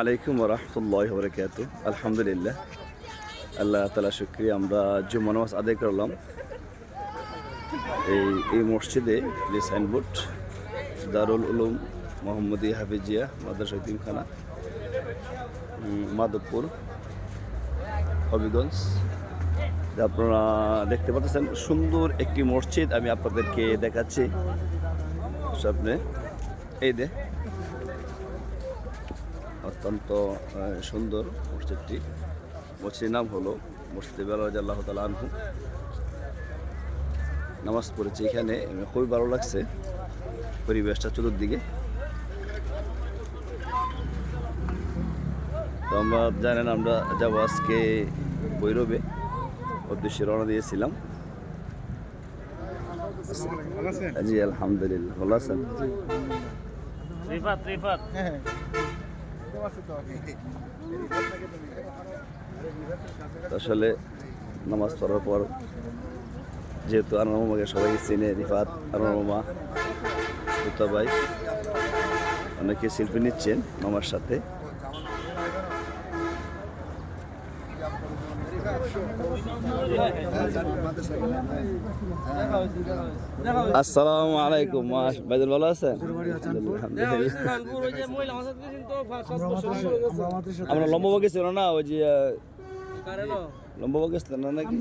আলাইকুম রহমতুল্লাহ বরকাত। আলহামদুলিল্লাহ, আল্লাহ তালা শুক্রিয়া। আমরা জুম্মা নামাজ আদায় করলাম এই মসজিদে। যে সাইনবোর্ড দারুল উলুম মোহাম্মদী হাফিজিয়া মাদ্রাসা ইতিমখানা, মাধবপুর, হবিগঞ্জ। আপনারা দেখতে পাচ্ছেন সুন্দর একটি মসজিদ। আমি আপনাদেরকে দেখাচ্ছি সামনে। এই দে অত্যন্ত সুন্দর মসজিদটি। মসজিদের নাম হলো মসজিদে বেলাল রাদিয়াল্লাহু তাআলা আনহু। নামাজ পড়েছি এখানে, খুবই ভালো লাগছে পরিবেশটা চতুর্দিকে। তো আমরা জানেন আমরা যাবো আজকে ভৈরবে, উদ্দেশ্যে রওনা দিয়েছিলাম। জি আলহামদুলিল্লাহ, ভালো আছেন? আসলে নামাজ পড়ার পর যেহেতু আনোয়ার মামাকে সবাই চিনে, রিফাত, আনোয়ার মামা, তুতা ভাই, অনেকে সেলফি নিচ্ছেন মামার সাথে। আসসালামু আলাইকুম, ভাইজান ভালো আছেন? আমরা লম্বা গেছিল না, ওই যে লম্বা গেছিল না নাকি?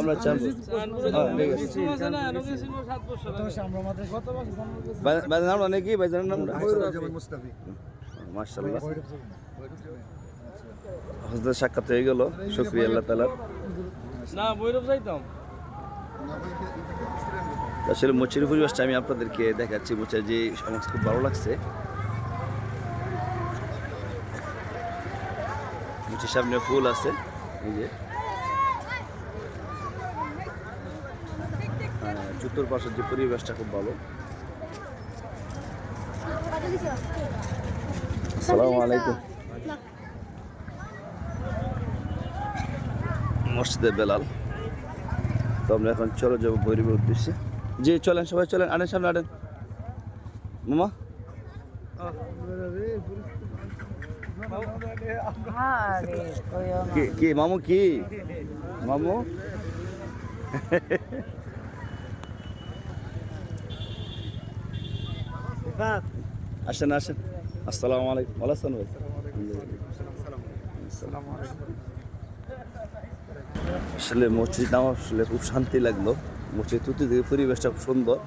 আমরা ভাইজান নাকি ভাইজানের নাম মাশাআল্লাহ। হজরত সাক্ষাৎ হয়ে গেল, শুকরিয়া আল্লাহ তাআলার। না ভৈরব যাইতাম। আসলে মসজিদের পরিবেশটা আমি আপনাদেরকে দেখাচ্ছি। মসজিদ যে আমার খুব ভালো লাগছে। মসজিদের সামনে ফুল আছে, এই যে চতুর্পাশের যে পরিবেশটা খুব ভালো। আসসালামু আলাইকুম। মসজিদে বেলাল। তো আমরা এখন চলে যাবো ভৈরবের উদ্দেশ্যে। জি চলেন, সবাই চলেন, আনেন সামনে আনেন মামা। কি মামু, কি মামু? আসেন আসেন। আসসালামু আলাইকুম, ভালো আছেন ভাই? আসলে মসজিদ আমার আসলে খুব শান্তি লাগলো। মসজিদ চতুর্দিকে পরিবেশটা খুব সুন্দর।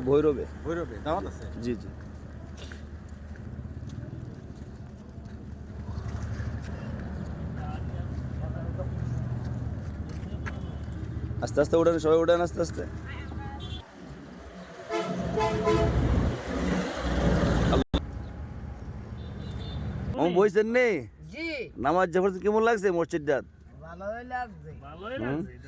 ভৈরবে দাওয়াত আছে? জি জি। আস্তে আস্তে উঠেন, সবাই উঠেন আস্তে আস্তে। বইছেন নে? জি। নামাজ যখন কেমন লাগছে মসজিদটা? ভালোই লাগছে।